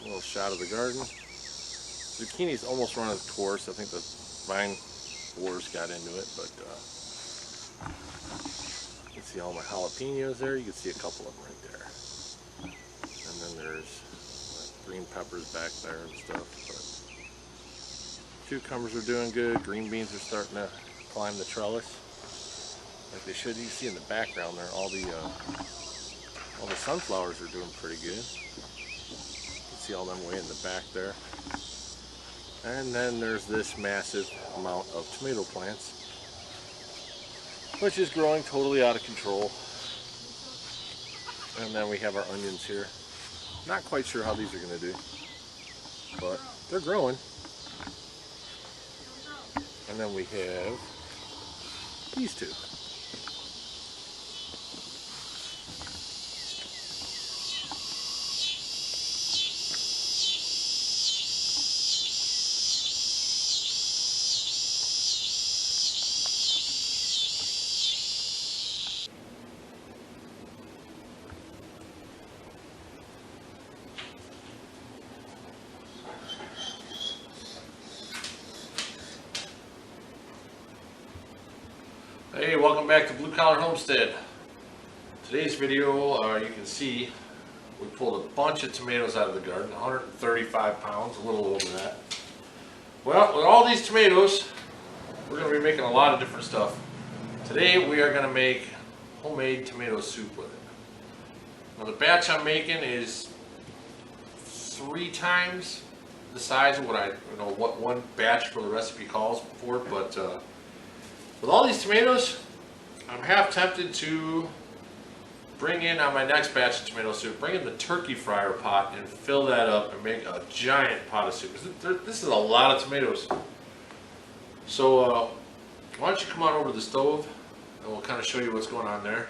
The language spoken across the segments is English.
little shot of the garden. Zucchini's almost run its course. I think the vine wars got into it, but you can see all my jalapenos there. You can see a couple of them right there. And then there's green peppers back there and stuff. But cucumbers are doing good. Green beans are starting to climb the trellis like they should. You see in the background there, all the sunflowers are doing pretty good. You can see all them way in the back there. And then there's this massive amount of tomato plants, which is growing totally out of control. And then we have our onions here. Not quite sure how these are going to do, but they're growing. And then we have these two. Hey, welcome back to Blue Collar Homestead. Today's video, you can see we pulled a bunch of tomatoes out of the garden, 135 pounds, a little over that. Well, with all these tomatoes, we're going to be making a lot of different stuff. Today we are going to make homemade tomato soup with it. Now the batch I'm making is 3 times the size of what one batch for the recipe calls for, but with all these tomatoes, I'm half tempted to bring in on my next batch of tomato soup, bring in the turkey fryer pot and fill that up and make a giant pot of soup. This is a lot of tomatoes. So why don't you come on over to the stove and we'll kind of show you what's going on there.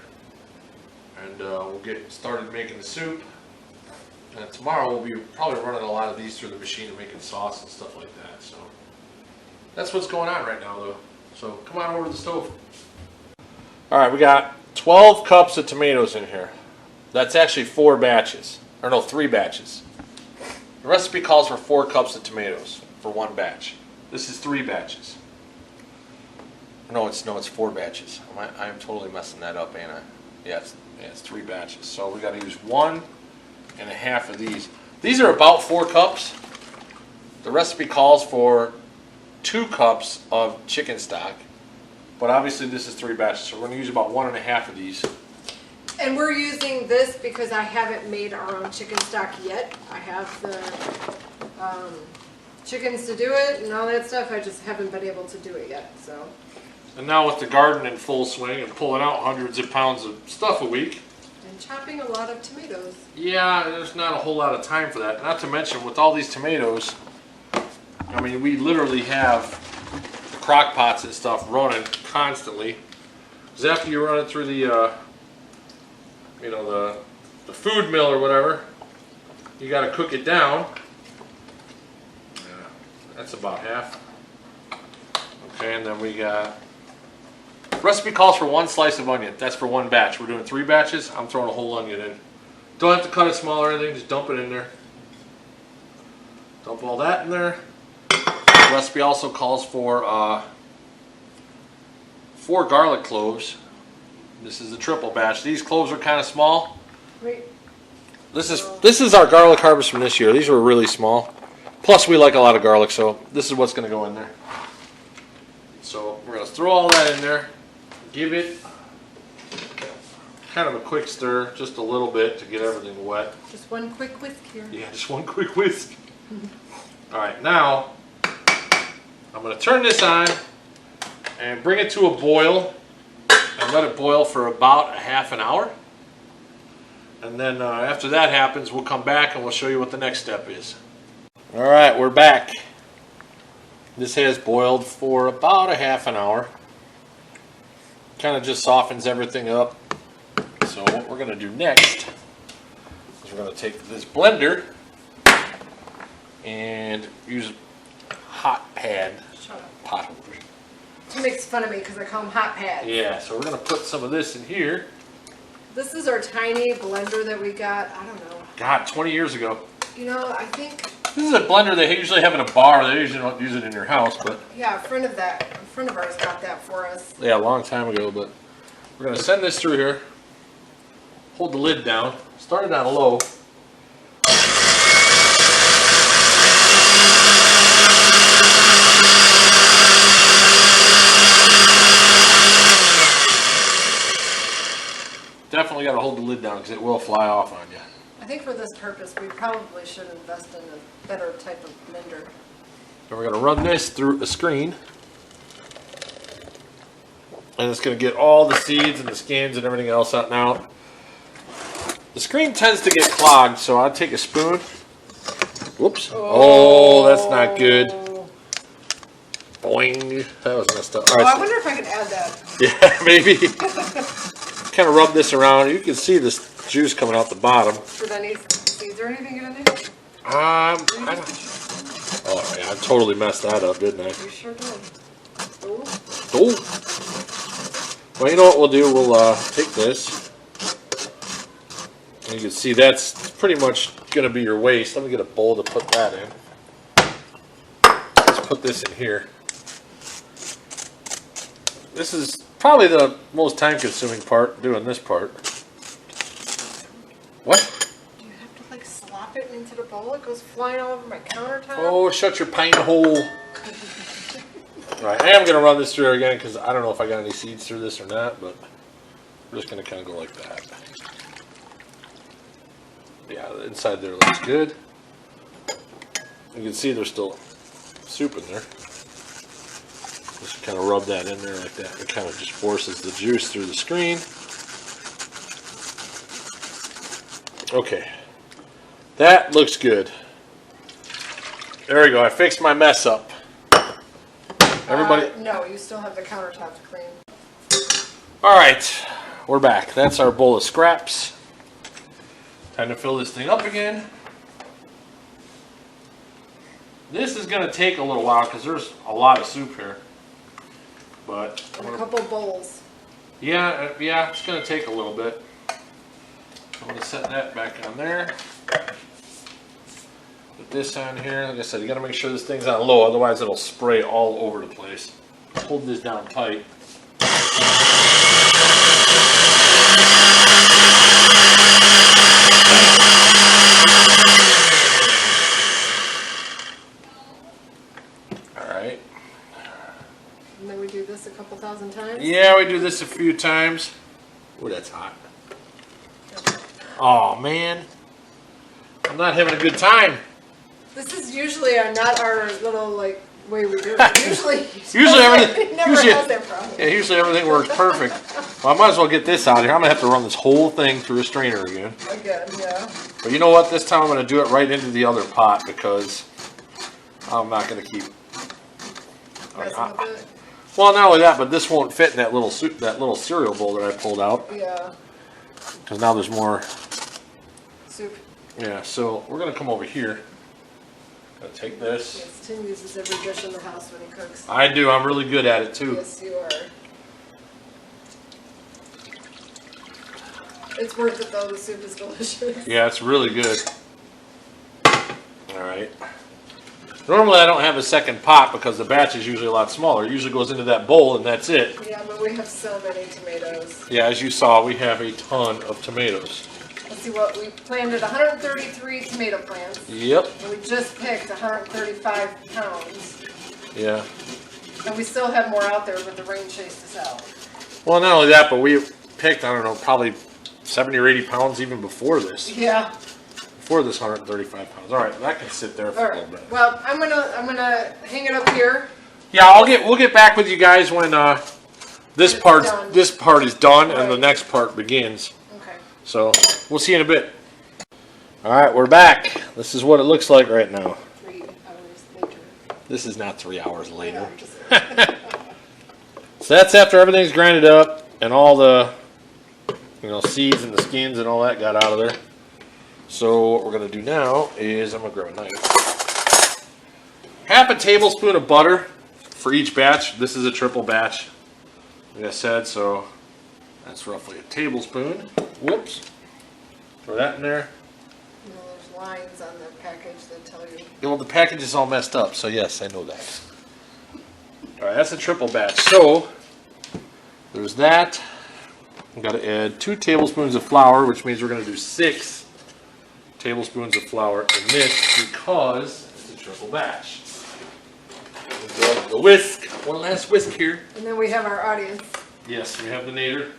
And we'll get started making the soup. And tomorrow we'll be probably running a lot of these through the machine and making sauce and stuff like that. So that's what's going on right now though. So come on over to the stove. Alright, we got 12 cups of tomatoes in here. That's actually 4 batches. Or no, 3 batches. The recipe calls for 4 cups of tomatoes for one batch. This is 3 batches. No, it's 4 batches. I'm totally messing that up, ain't I? Yeah, it's 3 batches. So we got to use 1.5 of these. These are about 4 cups. The recipe calls for 2 cups of chicken stock, but obviously this is 3 batches, so we're going to use about 1.5 of these. And we're using this because I haven't made our own chicken stock yet. I have the chickens to do it and all that stuff. I just haven't been able to do it yet. So. And now with the garden in full swing and pulling out hundreds of pounds of stuff a week. And chopping a lot of tomatoes. Yeah, there's not a whole lot of time for that. Not to mention with all these tomatoes, I mean, we literally have the crock pots and stuff running constantly. Because after you run it through the, the food mill or whatever, you got to cook it down. That's about half. Okay, and then we got, recipe calls for 1 slice of onion. That's for 1 batch. We're doing 3 batches. I'm throwing a whole onion in. Don't have to cut it small or anything. Just dump it in there. Dump all that in there. The recipe also calls for 4 garlic cloves. This is a triple batch. These cloves are kind of small. Wait. This is our garlic harvest from this year. These were really small. Plus we like a lot of garlic, so this is what's going to go in there. So we're going to throw all that in there. Give it kind of a quick stir, just a little bit to get everything wet. Just 1 quick whisk here. Yeah, just 1 quick whisk. Alright, now I'm going to turn this on and bring it to a boil and let it boil for about a half an hour. And then after that happens, we'll come back and we'll show you what the next step is. Alright, we're back. This has boiled for about a half an hour. Kind of just softens everything up. So what we're going to do next is we're going to take this blender and use hot pad. Shut up. Pot. He makes fun of me because I call them hot pads. Yeah, so we're going to put some of this in here. This is our tiny blender that we got, I don't know. God, 20 years ago. You know, I think, This is a blender they usually have in a bar. They usually don't use it in your house, but yeah, a friend of ours got that for us. yeah, a long time ago. But we're gonna send this through here. Hold the lid down. Start it on low. Definitely got to hold the lid down because it will fly off on you. I think for this purpose, we probably should invest in a better type of blender. And we're going to run this through a screen. And it's going to get all the seeds and the skins and everything else out now. The screen tends to get clogged, so I'll take a spoon. Whoops. Oh, that's not good. Boing. That was messed up. All right, I wonder if I could add that. yeah, maybe. Kind of rub this around. You can see this juice coming out the bottom. Did any seeds or anything get in there? I don't. Oh yeah, I totally messed that up, didn't I? You sure did. Ooh. Oh. Well, you know what we'll do? We'll take this. And you can see that's pretty much going to be your waste. Let me get a bowl to put that in. Let's put this in here. This is probably the most time-consuming part, doing this part. What? Do you have to like slop it into the bowl? It goes flying all over my countertop. Oh, shut your pine hole. Alright, I am going to run this through again because I don't know if I got any seeds through this or not, but we're just going to kind of go like that. Yeah, the inside there looks good. You can see there's still soup in there. Just kind of rub that in there like that. It kind of just forces the juice through the screen. Okay. That looks good. There we go. I fixed my mess up. Everybody. No, you still have the countertop to clean. Alright. We're back. That's our bowl of scraps. Time to fill this thing up again. This is going to take a little while because there's a lot of soup here. But And a couple bowls. yeah, it's going to take a little bit. I'm going to set that back on there. Put this on here. Like I said, you got to make sure this thing's on low, otherwise it'll spray all over the place. Hold this down tight. Alright. And then we do this a couple thousand times. Yeah, we do this a few times. Oh, that's hot. Oh man, I'm not having a good time. This is usually not our little like way we do it. Usually everything. It never Usually, has that problem. yeah, usually everything works perfect. Well, I might as well get this out of here. I'm gonna have to run this whole thing through a strainer again. Again, yeah. But you know what? This time I'm gonna do it right into the other pot because I'm not gonna keep. Messing with it. Well, not only that, but this won't fit in that little soup, that little cereal bowl that I pulled out. Yeah. Because now there's more. Soup. Yeah, so we're gonna come over here. Gonna take this. Yes, Tim uses every dish in the house when he cooks. I do. I'm really good at it too. Yes, you are. It's worth it though. The soup is delicious. Yeah, it's really good. All right. Normally I don't have a second pot because the batch is usually a lot smaller. It usually goes into that bowl and that's it. Yeah, but we have so many tomatoes. Yeah, as you saw, we have a ton of tomatoes. Let's see what we planted. 133 tomato plants. Yep. And we just picked 135 pounds. Yeah. And we still have more out there, but the rain chased us out. Well, not only that, but we picked, I don't know, probably 70 or 80 pounds even before this. Yeah. Before this 135 pounds. All right, that can sit there for All a right. little bit. Well, I'm gonna hang it up here. Yeah, we'll get back with you guys when this It's part done. is done and the Right. next part begins. Okay. So we'll see you in a bit. All right, we're back. This is what it looks like right now. 3 hours later. This is not 3 hours Yeah, later. I'm just- So that's after everything's grinded up and all the seeds and the skins and all that got out of there. So what we're gonna do now is I'm gonna grab a knife. Half a tablespoon of butter for each batch. This is a triple batch, like I said, so that's roughly a tablespoon. Whoops. Throw that in there. No, there's lines on the package that tell you. Well, the package is all messed up, so yes, I know that. All right, that's a triple batch. So there's that. I've got to add 2 tablespoons of flour, which means we're going to do 6 tablespoons of flour in this because it's a triple batch. The whisk. One last whisk here. And then we have our audience. Yes, we have the nader.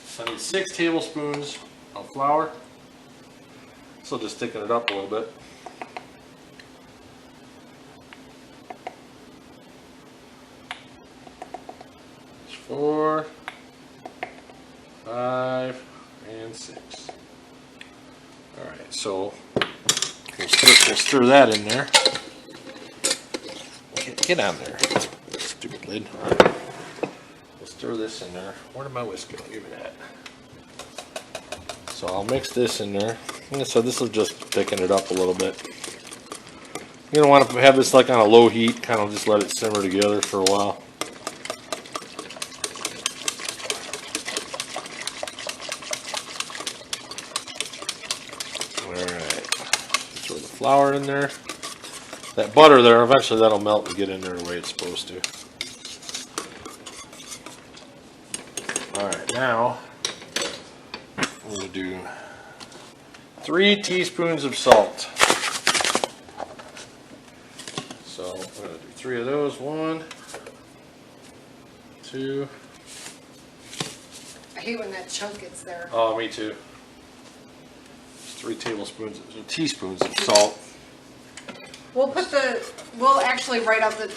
So I need 6 tablespoons of flour. So just thicken it up a little bit. 4, 5, and 6. All right, so we'll stir that in there. Get on there, stupid lid. We'll stir this in there. Where did my whisk go? Give me that. So I'll mix this in there. So this will just thicken it up a little bit. You don't want to have this like on a low heat, kind of just let it simmer together for a while. Alright, throw the flour in there. That butter there, eventually that'll melt and get in there the way it's supposed to. Alright, now I'm going to do 3 teaspoons of salt. So I'm going to do 3 of those. 1, 2. I hate when that chunk gets there. Oh, me too. 3 tablespoons, teaspoons of salt. We'll actually write out the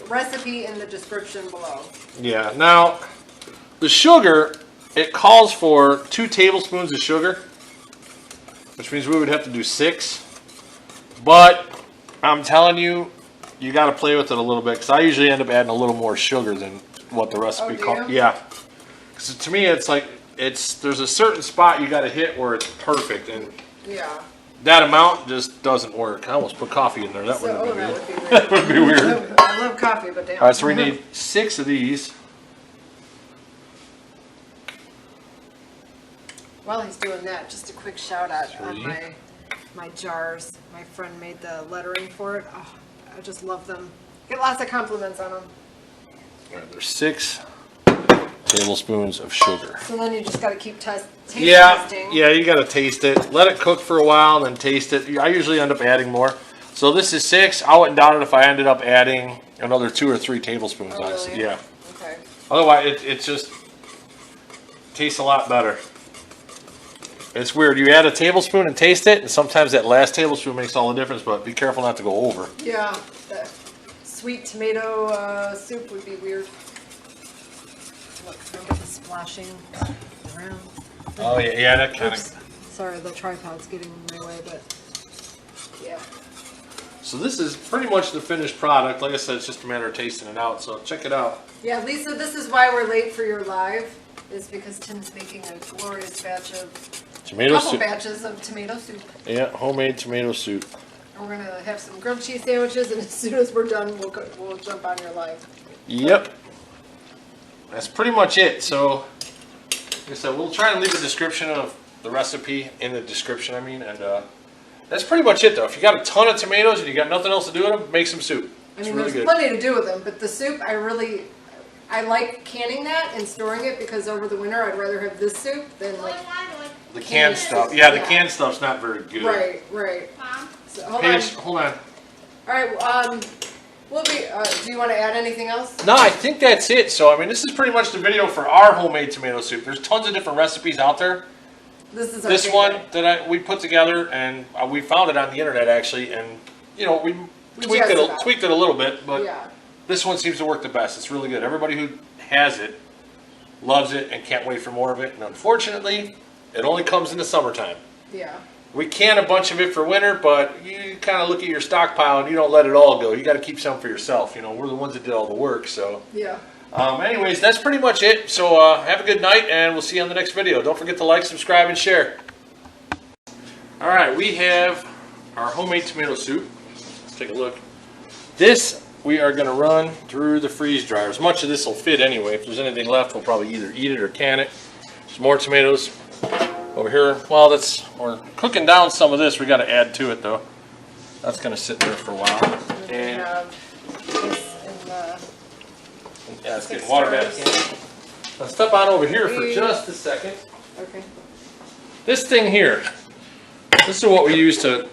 recipe in the description below. Yeah, now the sugar, it calls for 2 tablespoons of sugar, which means we would have to do 6. But I'm telling you, you got to play with it a little bit because I usually end up adding a little more sugar than what the recipe calls. Yeah, because to me it's like there's a certain spot you got to hit where it's perfect, and yeah, that amount just doesn't work. I almost put coffee in there. That would be weird. Would be weird. That would be weird. I love coffee, but damn. All right, so we need 6 of these. While he's doing that, just a quick shout out 3. on my jars. My friend made the lettering for it. Oh, I just love them. Get lots of compliments on them. All right, there's 6 tablespoons of sugar. So then you just got to keep tasting. Yeah, you got to taste it. Let it cook for a while, and then taste it. I usually end up adding more. So this is 6. I wouldn't doubt it if I ended up adding another 2 or 3 tablespoons. Oh, Honestly, really? yeah. Okay. Otherwise, it just tastes a lot better. It's weird. You add a tablespoon and taste it, and sometimes that last tablespoon makes all the difference. But be careful not to go over. Yeah, the sweet tomato soup would be weird. Look, remember the splashing around? Oh yeah, that kind of. Sorry, the tripod's getting in my way, but yeah. So this is pretty much the finished product. Like I said, it's just a matter of tasting it out. So check it out. Yeah, Lisa, this is why we're late for your live. Is because Tim's making a glorious batch of couple batches of tomato soup. Yeah, homemade tomato soup. And we're gonna have some grilled cheese sandwiches, and as soon as we're done, we'll jump on your live. Yep. That's pretty much it. So, like I said, we'll try and leave a description of the recipe in the description, and that's pretty much it, though. If you got a ton of tomatoes and you got nothing else to do with them, make some soup. I mean, there's plenty to do with them, but the soup, I like canning that and storing it because over the winter I'd rather have this soup than like the canned stuff. Yeah, the canned stuff's not very good. Right. So, Hold on. All right. Do you want to add anything else? No, I think that's it. So, this is pretty much the video for our homemade tomato soup. There's tons of different recipes out there. This is our this favorite one that we put together, and we found it on the internet actually, and we tweaked it a little bit, but this one seems to work the best. It's really good. Everybody who has it loves it and can't wait for more of it. And unfortunately, it only comes in the summertime. Yeah. We can a bunch of it for winter, but you kind of look at your stockpile and you don't let it all go. You got to keep some for yourself. We're the ones that did all the work. So yeah. Anyways, that's pretty much it. So have a good night, and we'll see you on the next video. Don't forget to like, subscribe, and share. All right, we have our homemade tomato soup. Let's take a look. This we are going to run through the freeze dryer. As much of this will fit anyway. If there's anything left, we'll probably either eat it or can it. Some more tomatoes. over here. Well, we're cooking down some of this. We got to add to it though. That's going to sit there for a while. And we have this in the yeah, it's getting water back in. Now step on over here for just a second. Okay. This thing here, this is what we use to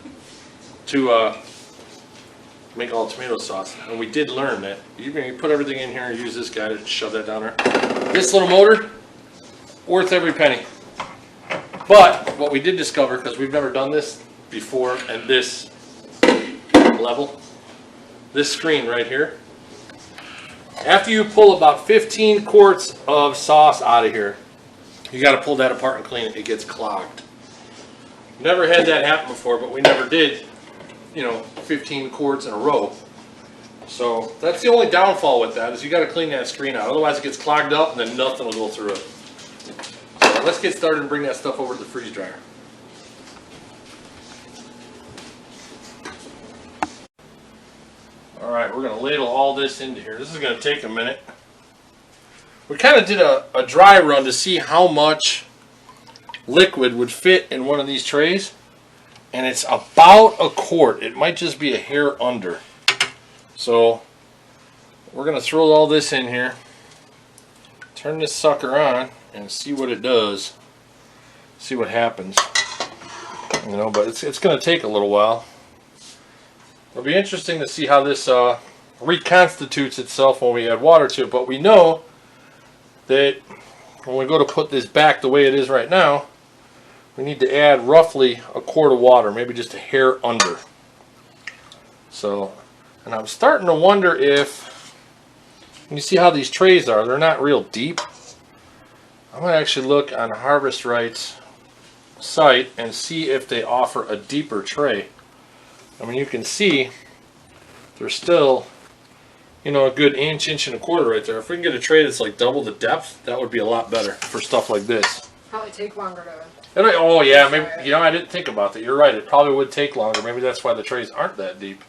make all tomato sauce. And we did learn that you can put everything in here and use this guy to shove that down there. This little motor, worth every penny. But what we did discover, because we've never done this before, and this level, this screen right here, after you pull about 15 quarts of sauce out of here, you got to pull that apart and clean it. It gets clogged. Never had that happen before, but we never did, 15 quarts in a row. So that's the only downfall with that, is you got to clean that screen out. Otherwise it gets clogged up and then nothing will go through it. So let's get started and bring that stuff over to the freeze dryer. All right, we're going to ladle all this into here. This is going to take a minute. We kind of did a dry run to see how much liquid would fit in one of these trays. And it's about a quart. It might just be a hair under. So we're going to throw all this in here. Turn this sucker on and see what it does. See what happens. But it's going to take a little while. It'll be interesting to see how this reconstitutes itself when we add water to it. But we know that when we go to put this back the way it is right now, we need to add roughly a quart of water, maybe just a hair under. So, and I'm starting to wonder if, you see how these trays are, they're not real deep. I'm going to actually look on Harvest Right's site and see if they offer a deeper tray. I mean, you can see there's still, a good inch and a quarter right there. If we can get a tray that's like double the depth, that would be a lot better for stuff like this. Probably take longer to... Oh yeah, maybe, I didn't think about that. You're right, it probably would take longer. Maybe that's why the trays aren't that deep.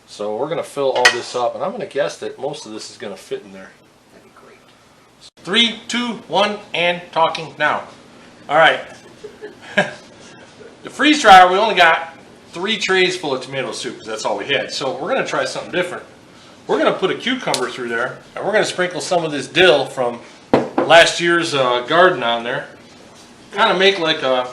So we're going to fill all this up, and I'm going to guess that most of this is going to fit in there. That'd be great. 3, 2, 1, and talking now. All right. The freeze dryer, we only got 3 trays full of tomato soup, because that's all we had. So we're going to try something different. We're going to put a cucumber through there, and we're going to sprinkle some of this dill from last year's garden on there. Kind of make like a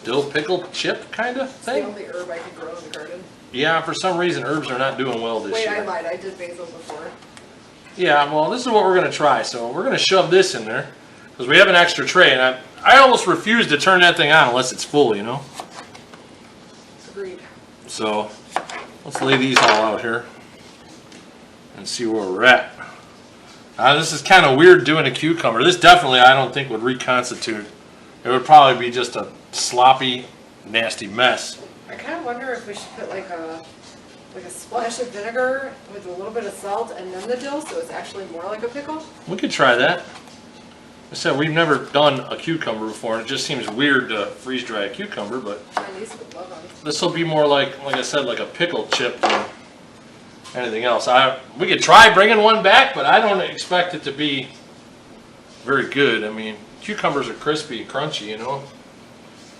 dill pickle chip kind of thing. It's the only herb I can grow in the garden. Yeah, for some reason herbs are not doing well this year. Wait, I lied. I did basil before. Yeah, well, this is what we're going to try. So we're going to shove this in there because we have an extra tray, and I almost refuse to turn that thing on unless it's full, Agreed. So let's lay these all out here and see where we're at. This is kind of weird doing a cucumber. This definitely, I don't think, would reconstitute. It would probably be just a sloppy, nasty mess. I kind of wonder if we should put like a splash of vinegar with a little bit of salt and then the dill, so it's actually more like a pickle. We could try that. I said we've never done a cucumber before, and it just seems weird to freeze dry a cucumber, but These would love them. this will be more like I said, like a pickle chip than anything else. We could try bringing one back, but I don't expect it to be very good. I mean, cucumbers are crispy and crunchy,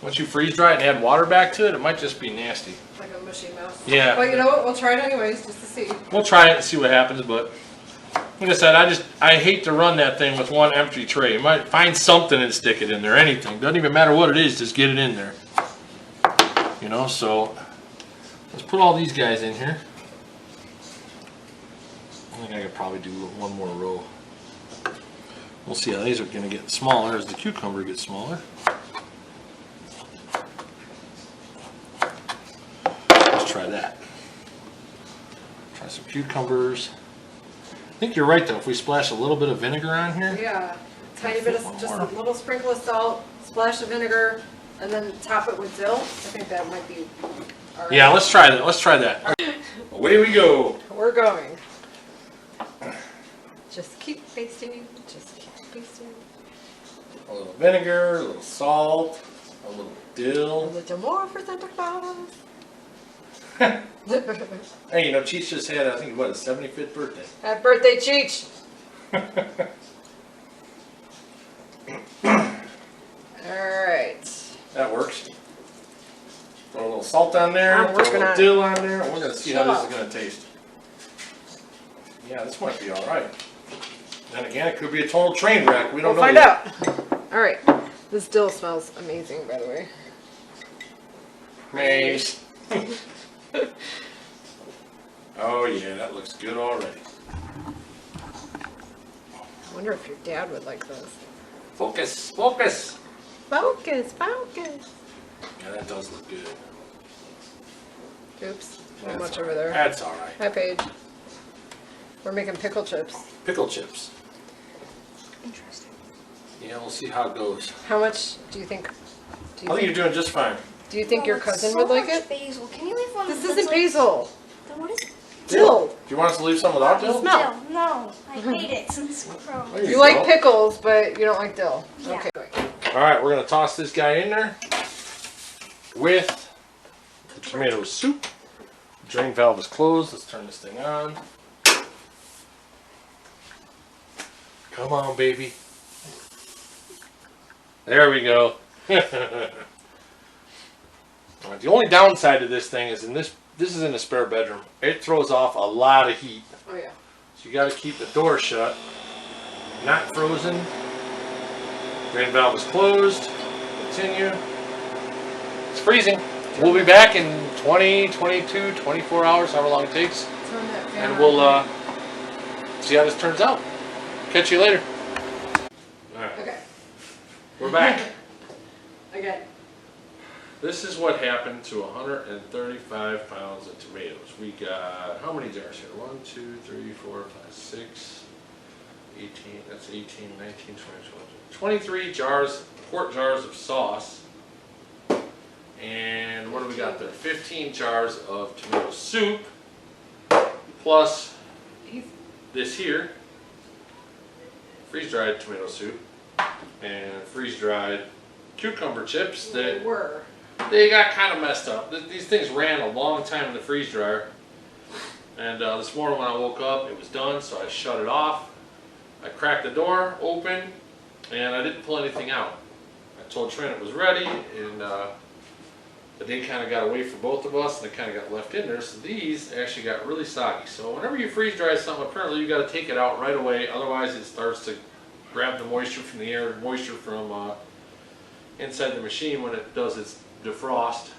Once you freeze dry it and add water back to it, it might just be nasty. Like a mushy mess. Yeah. But you know what? We'll try it anyways, just to see. We'll try it and see what happens, but like I said, I hate to run that thing with one empty tray. You might find something and stick it in there, anything. Doesn't even matter what it is, just get it in there. So let's put all these guys in here. I think I could probably do one more row. We'll see how these are going to get smaller as the cucumber gets smaller. Let's try that. Try some cucumbers. I think you're right though, if we splash a little bit of vinegar on here. Yeah, tiny bit of, just a little sprinkle of salt, splash of vinegar, and then top it with dill. I think that might be all right. Yeah, let's try that. Let's try that. Away we go. We're going. Just keep basting, just keep basting. A little vinegar, a little salt, a little A dill. little more for Santa Claus. Hey, Cheech just had, I think, his 75th birthday. Happy birthday, Cheech! That works. Throw a little salt on there, I'm throw a working little on it. dill on there, and we're gonna see how Shut this up. is gonna taste. Yeah, this might be all right. Then again, it could be a total train wreck. We don't We'll know find yet. out. All right. This dill smells amazing, by the way. Mace. Oh yeah, that looks good already. I wonder if your dad would like this. Focus, focus. Focus, focus. Yeah, that does look good. Oops, not That's much all over right. there. That's all right. Hi, Paige. We're making pickle chips. Pickle chips. Interesting. Yeah, we'll see how it goes. How much do you think? I think you're doing just fine. Do you think your it's cousin so would like much it? Basil. Can you leave one? This that's isn't like- basil. Then what is it? Dill. Do you want us to leave some without dill? Smell. Dill. No, I hate it. It's gross. There You like go. pickles, but you don't like dill. Yeah. Okay. All right, we're gonna toss this guy in there with the tomato soup. Drain valve is closed. Let's turn this thing on. Come on, baby. There we go. All right, the only downside to this thing is this is in a spare bedroom. It throws off a lot of heat. Oh yeah. So you got to keep the door shut. Not frozen. Drain valve is closed. Continue. It's freezing. We'll be back in 20, 22, 24 hours, however long it takes. Turn that fan And we'll on. see how this turns out. Catch you later. Alright, Okay. we're back. Again. This is what happened to 135 pounds of tomatoes. We got, how many jars here? 1, 2, 3, 4, 5, 6, 18, that's 18, 19, 20, 23 jars, quart jars of sauce. And what do we got there? 15 jars of tomato soup, plus this here, freeze-dried tomato soup, and freeze-dried cucumber chips that they got kind of messed up. These things ran a long time in the freeze dryer, and this morning when I woke up, it was done, so I shut it off. I cracked the door open, and I didn't pull anything out. I told Trent it was ready, and the day kind of got away from both of us, and they kind of got left in there. So these actually got really soggy. So whenever you freeze dry something, apparently you got to take it out right away. Otherwise, it starts to grab the moisture from the air, moisture from inside the machine when it does its defrost.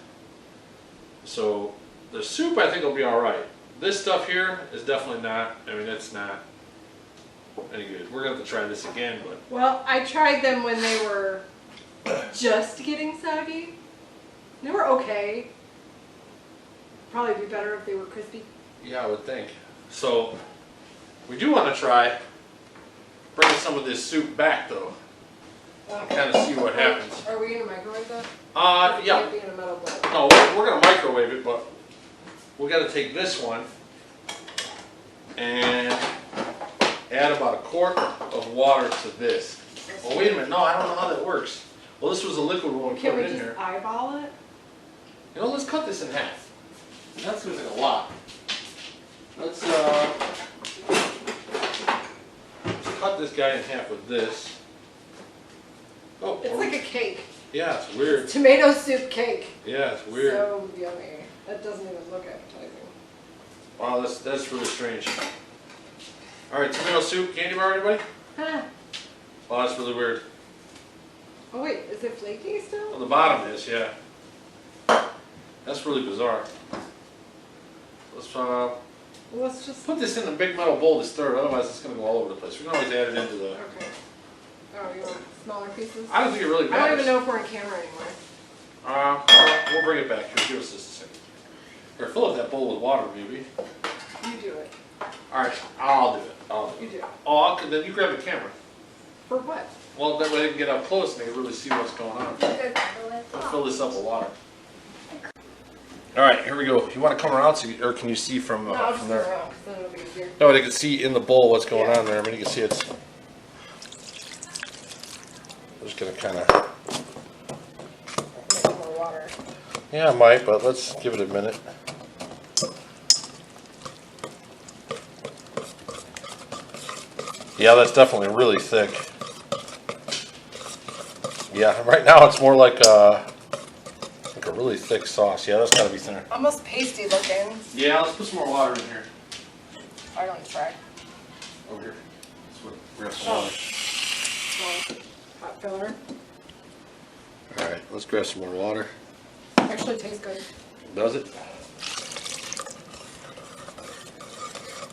So the soup I think will be all right. This stuff here is definitely not. I mean, it's not any good. We're gonna have to try this again, but Well, I tried them when they were just getting soggy. They were okay. Probably be better if they were crispy. yeah, I would think. So we do want to try bringing some of this soup back though. Kind of see what happens. Are we gonna microwave that? It Yeah. can't be in a metal bowl. No, we're gonna microwave it, but we got to take this one and add about a quart of water to this. Oh, wait a minute. No, I don't know how that works. Well, this was a liquid when we Can put we it in just here. eyeball it? You know, let's cut this in half. That's losing a lot. Let's cut this guy in half with this. Oh, It's like a cake. yeah, it's weird. Tomato soup cake. Yeah, it's weird. So yummy. That doesn't even look appetizing. Wow, that's really strange. All right, tomato soup, candy bar, anybody? Huh. Wow, that's really weird. Oh wait, is it flaky still? On the bottom is, yeah. That's really bizarre. Let's just. Put this in a big metal bowl to stir it, otherwise it's going to go all over the place. We can always add it into the... Okay. Oh, you want smaller pieces? I don't think it really I matters. don't even know if we're on camera anymore. We'll bring it back here. Give us just a second. Or fill up that bowl with water, maybe. You do it. All right, I'll do it. You do it. Oh, then you grab the camera. For what? Well, that way they can get up close and they can really see what's going on. We'll fill this up with water. All right, here we go. You want to come around, or can you see from No, I'll just from go there? around, 'cause then it'll be easier. No, they can see in the bowl what's going Yeah. on there. I mean, you can see it's. I'm just gonna kind of. Make more water. Yeah, I might, but let's give it a minute. Yeah, that's definitely really thick. Yeah, right now it's more like a really thick sauce. Yeah, that's gotta be thinner. Almost pasty looking. Yeah, let's put some more water in here. I don't try. Over here. Grab some water. Hot filler. Alright, let's grab some more water. Actually tastes good. Does it?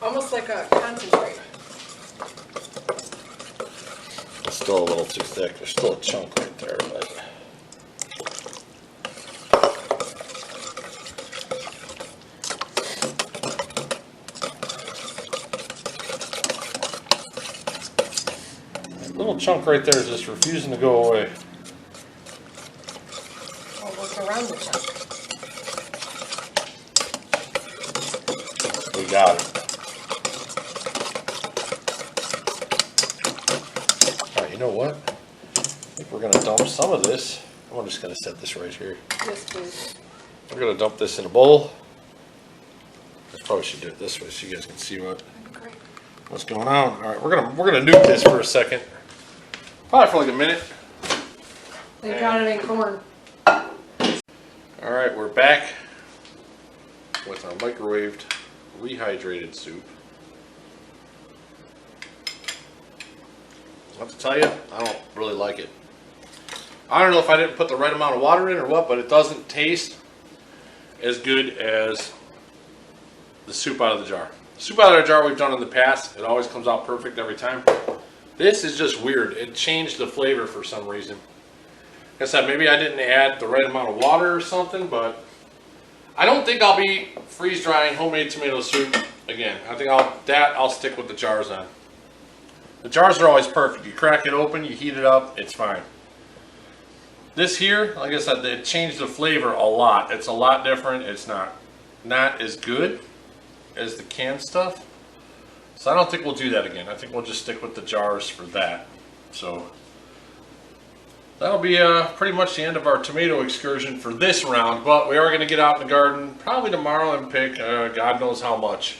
Almost like a concentrate. It's still a little too thick. There's still a chunk right there, but. That little chunk right there is just refusing to go away. We'll work around the chunk. We got it. Alright, you know what? I think we're gonna dump some of this. I'm just gonna set this right here. Yes, please. We're gonna dump this in a bowl. I probably should do it this way so you guys can see what's going on. Alright, we're gonna nuke this for a second. Probably for like a minute. Thank God it ain't corn. Alright, we're back with our microwaved rehydrated soup. I have to tell you, I don't really like it. I don't know if I didn't put the right amount of water in or what, but it doesn't taste as good as the soup out of the jar. Soup out of the jar we've done in the past, it always comes out perfect every time. This is just weird. It changed the flavor for some reason. Like I said, maybe I didn't add the right amount of water or something, but I don't think I'll be freeze drying homemade tomato soup again. I think I'll stick with the jars on. The jars are always perfect. You crack it open, you heat it up, it's fine. This here, like I said, it changed the flavor a lot. It's a lot different. It's not as good as the canned stuff. So I don't think we'll do that again. I think we'll just stick with the jars for that. So that'll be pretty much the end of our tomato excursion for this round. But we are going to get out in the garden probably tomorrow and pick God knows how much.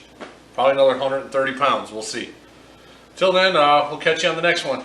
Probably another 130 pounds. We'll see. Till then, we'll catch you on the next one.